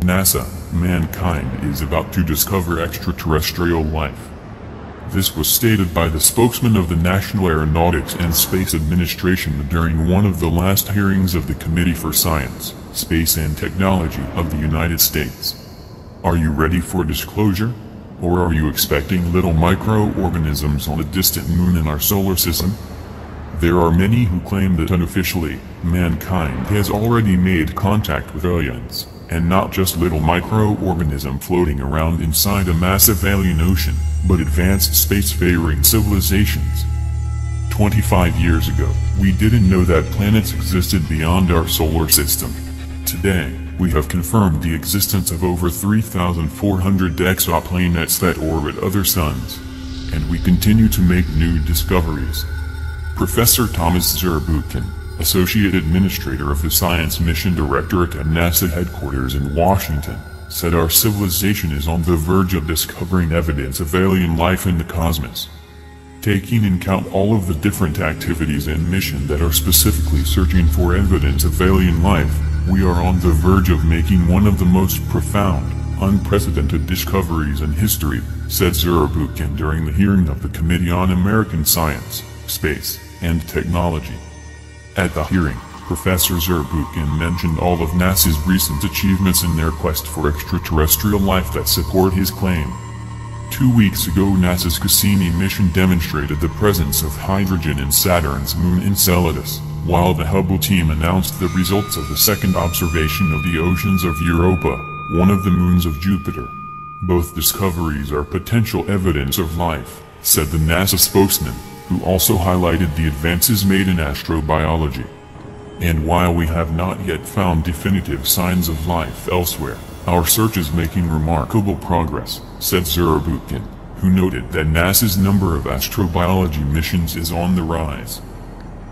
NASA, mankind is about to discover extraterrestrial life. This was stated by the spokesman of the National Aeronautics and Space Administration during one of the last hearings of the Committee for Science, Space and Technology of the United States. Are you ready for disclosure? Or are you expecting little microorganisms on a distant moon in our solar system? There are many who claim that unofficially, mankind has already made contact with aliens, and not just little microorganism floating around inside a massive alien ocean, but advanced spacefaring civilizations. 25 years ago, we didn't know that planets existed beyond our solar system. Today, we have confirmed the existence of over 3,400 exoplanets that orbit other suns. And we continue to make new discoveries. Professor Thomas Zurbuchen, Associate Administrator of the Science Mission Directorate at NASA headquarters in Washington, said our civilization is on the verge of discovering evidence of alien life in the cosmos. Taking into account all of the different activities and missions that are specifically searching for evidence of alien life, we are on the verge of making one of the most profound, unprecedented discoveries in history, said Zurbuchen during the hearing of the Committee on American Science, Space, and Technology. At the hearing, Professor Zurbuchen mentioned all of NASA's recent achievements in their quest for extraterrestrial life that support his claim. 2 weeks ago, NASA's Cassini mission demonstrated the presence of hydrogen in Saturn's moon Enceladus, while the Hubble team announced the results of the second observation of the oceans of Europa, one of the moons of Jupiter. Both discoveries are potential evidence of life, said the NASA spokesman, who also highlighted the advances made in astrobiology. And while we have not yet found definitive signs of life elsewhere, our search is making remarkable progress, said Zurbuchen, who noted that NASA's number of astrobiology missions is on the rise.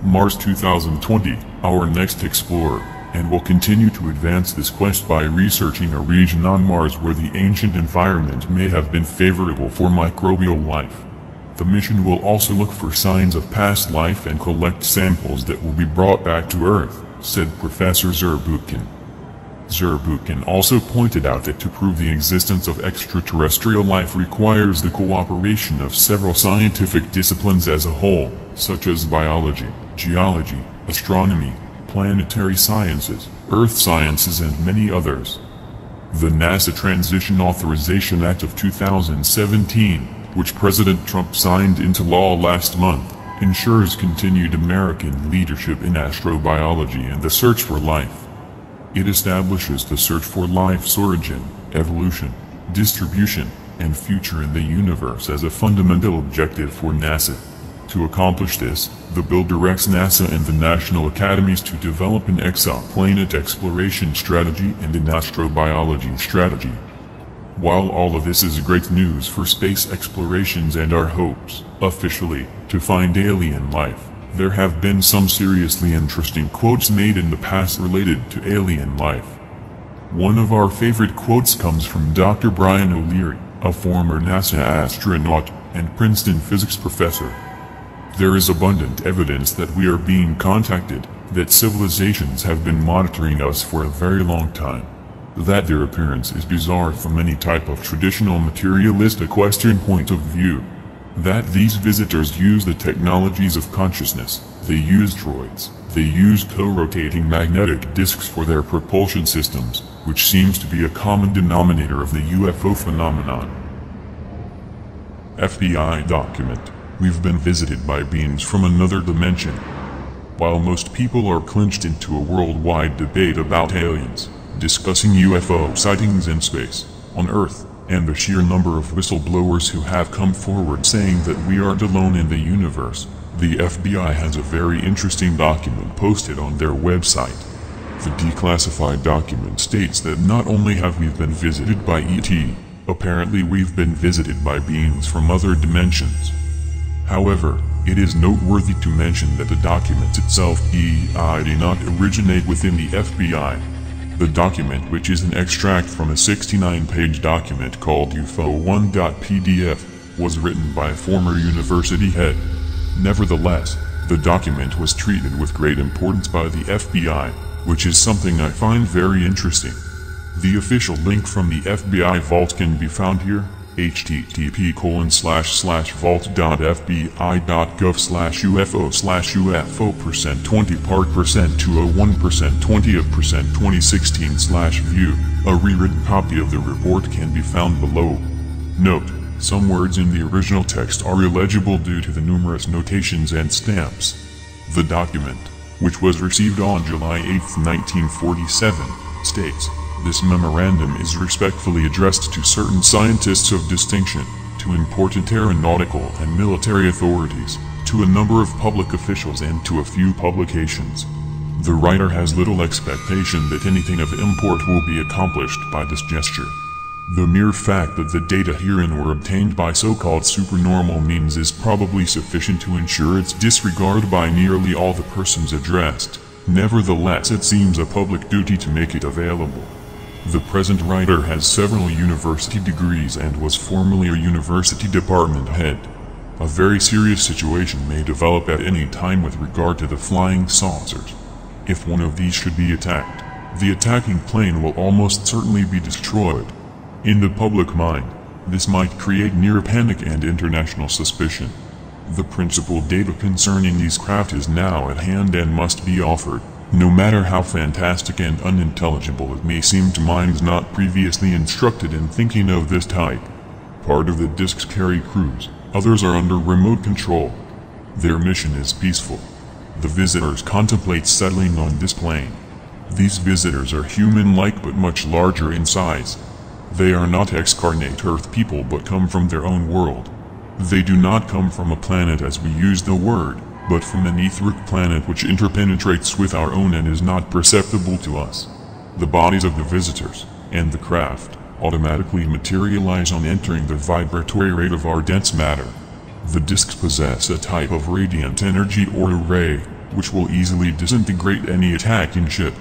Mars 2020, our next explorer, and will continue to advance this quest by researching a region on Mars where the ancient environment may have been favorable for microbial life. The mission will also look for signs of past life and collect samples that will be brought back to Earth, said Professor Zurbuchen. Zurbuchen also pointed out that to prove the existence of extraterrestrial life requires the cooperation of several scientific disciplines as a whole, such as biology, geology, astronomy, planetary sciences, earth sciences, and many others. The NASA Transition Authorization Act of 2017, which President Trump signed into law last month, ensures continued American leadership in astrobiology and the search for life. It establishes the search for life's origin, evolution, distribution, and future in the universe as a fundamental objective for NASA. To accomplish this, the bill directs NASA and the national academies to develop an exoplanet exploration strategy and an astrobiology strategy. While all of this is great news for space explorations and our hopes, officially, to find alien life, there have been some seriously interesting quotes made in the past related to alien life. One of our favorite quotes comes from Dr. Brian O'Leary, a former NASA astronaut and Princeton physics professor. There is abundant evidence that we are being contacted, that civilizations have been monitoring us for a very long time. That their appearance is bizarre from any type of traditional materialistic Western point of view. That these visitors use the technologies of consciousness, they use droids, they use co-rotating magnetic disks for their propulsion systems, which seems to be a common denominator of the UFO phenomenon. FBI document. We've been visited by beings from another dimension. While most people are clinched into a worldwide debate about aliens, discussing UFO sightings in space, on Earth, and the sheer number of whistleblowers who have come forward saying that we aren't alone in the universe, the FBI has a very interesting document posted on their website. The declassified document states that not only have we been visited by ET, apparently we've been visited by beings from other dimensions. However, it is noteworthy to mention that the document itself did not originate within the FBI. The document, which is an extract from a 69-page document called UFO1.pdf, was written by a former university head. Nevertheless, the document was treated with great importance by the FBI, which is something I find very interesting. The official link from the FBI vault can be found here, http://vault.fbi.gov/UFO/UFO%20%20%20of%2016/view. A rewritten copy of the report can be found below. Note: some words in the original text are illegible due to the numerous notations and stamps. The document, which was received on July 8, 1947, states, "This memorandum is respectfully addressed to certain scientists of distinction, to important aeronautical and military authorities, to a number of public officials and to a few publications." The writer has little expectation that anything of import will be accomplished by this gesture. The mere fact that the data herein were obtained by so-called supernormal means is probably sufficient to ensure its disregard by nearly all the persons addressed. Nevertheless, it seems a public duty to make it available. The present writer has several university degrees and was formerly a university department head. A very serious situation may develop at any time with regard to the flying saucers. If one of these should be attacked, the attacking plane will almost certainly be destroyed. In the public mind, this might create near panic and international suspicion. The principal data concerning these craft is now at hand and must be offered, no matter how fantastic and unintelligible it may seem to minds not previously instructed in thinking of this type. Part of the discs carry crews, others are under remote control. Their mission is peaceful. The visitors contemplate settling on this plane. These visitors are human-like but much larger in size. They are not excarnate Earth people but come from their own world. They do not come from a planet as we use the word, but from an etheric planet which interpenetrates with our own and is not perceptible to us. The bodies of the visitors, and the craft, automatically materialize on entering the vibratory rate of our dense matter. The discs possess a type of radiant energy or array, which will easily disintegrate any attacking ship.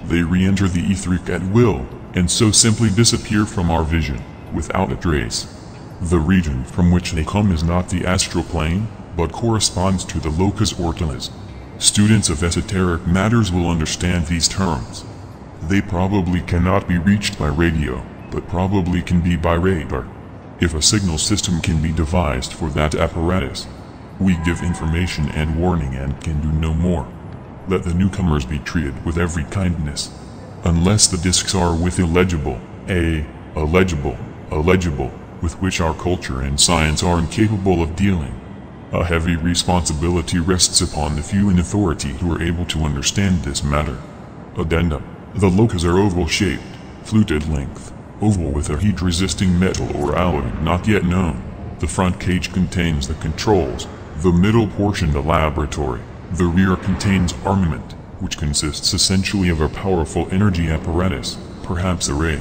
They re-enter the etheric at will, and so simply disappear from our vision, without a trace. The region from which they come is not the astral plane, but corresponds to the locus ortalis. Students of esoteric matters will understand these terms. They probably cannot be reached by radio, but probably can be by radar. If a signal system can be devised for that apparatus, we give information and warning and can do no more. Let the newcomers be treated with every kindness. Unless the discs are with illegible, illegible, with which our culture and science are incapable of dealing. A heavy responsibility rests upon the few in authority who are able to understand this matter. Addendum: the locus are oval-shaped, fluted length, oval with a heat-resisting metal or alloy not yet known. The front cage contains the controls, the middle portion the laboratory, the rear contains armament, which consists essentially of a powerful energy apparatus, perhaps a ray.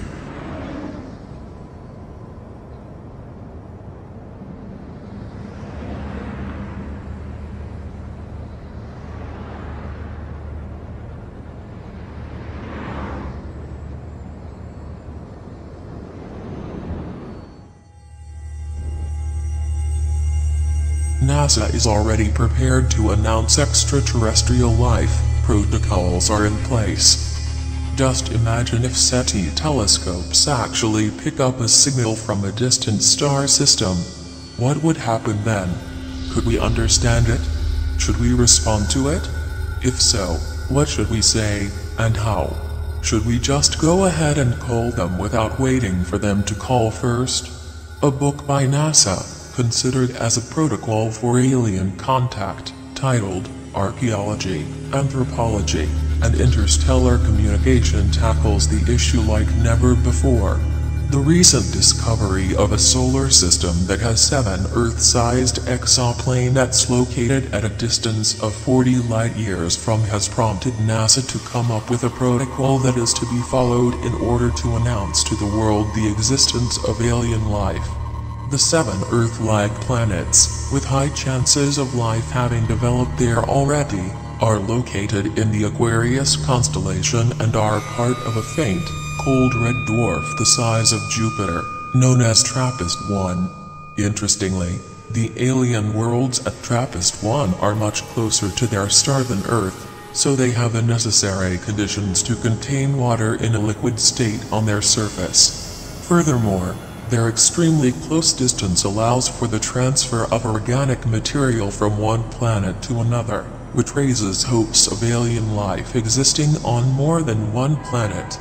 NASA is already prepared to announce extraterrestrial life. Protocols are in place. Just imagine if SETI telescopes actually pick up a signal from a distant star system. What would happen then? Could we understand it? Should we respond to it? If so, what should we say, and how? Should we just go ahead and call them without waiting for them to call first? A book by NASA, considered as a protocol for alien contact, titled Archaeology, Anthropology, and Interstellar Communication, tackles the issue like never before. The recent discovery of a solar system that has 7 Earth-sized exoplanets located at a distance of 40 light-years from has prompted NASA to come up with a protocol that is to be followed in order to announce to the world the existence of alien life. The 7 Earth-like planets, with high chances of life having developed there already, are located in the Aquarius constellation and are part of a faint, cold red dwarf the size of Jupiter, known as TRAPPIST-1. Interestingly, the alien worlds at TRAPPIST-1 are much closer to their star than Earth. so they have the necessary conditions to contain water in a liquid state on their surface. Furthermore, their extremely close distance allows for the transfer of organic material from one planet to another, which raises hopes of alien life existing on more than one planet.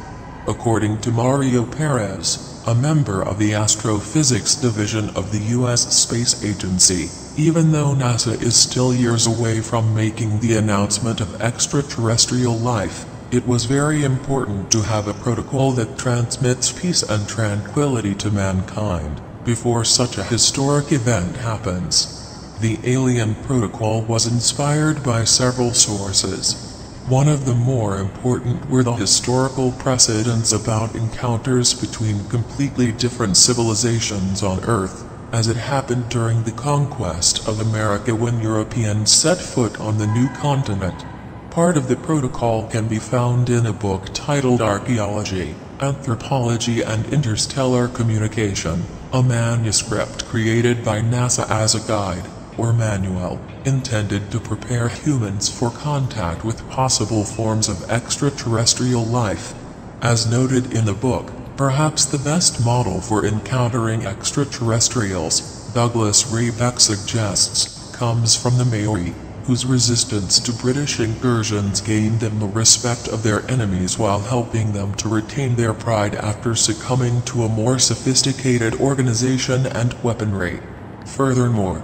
According to Mario Perez, a member of the Astrophysics Division of the U.S. Space Agency, even though NASA is still years away from making the announcement of extraterrestrial life, it was very important to have a protocol that transmits peace and tranquility to mankind before such a historic event happens. The alien protocol was inspired by several sources. One of the more important were the historical precedents about encounters between completely different civilizations on Earth, as it happened during the conquest of America when Europeans set foot on the new continent. Part of the protocol can be found in a book titled Archaeology, Anthropology and Interstellar Communication, a manuscript created by NASA as a guide, or manual, intended to prepare humans for contact with possible forms of extraterrestrial life. As noted in the book, perhaps the best model for encountering extraterrestrials, Douglas Raybeck suggests, comes from the Maori, whose resistance to British incursions gained them the respect of their enemies while helping them to retain their pride after succumbing to a more sophisticated organization and weaponry. Furthermore,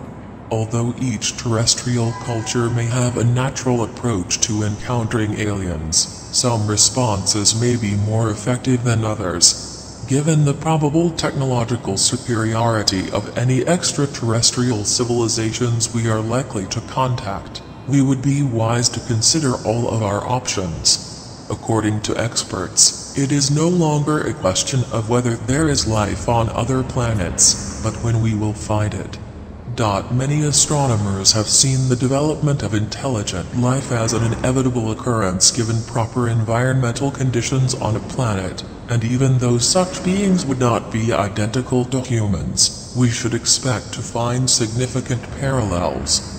although each terrestrial culture may have a natural approach to encountering aliens, some responses may be more effective than others. Given the probable technological superiority of any extraterrestrial civilizations we are likely to contact, we would be wise to consider all of our options. According to experts, it is no longer a question of whether there is life on other planets, but when we will find it. Many astronomers have seen the development of intelligent life as an inevitable occurrence given proper environmental conditions on a planet, and even though such beings would not be identical to humans, we should expect to find significant parallels.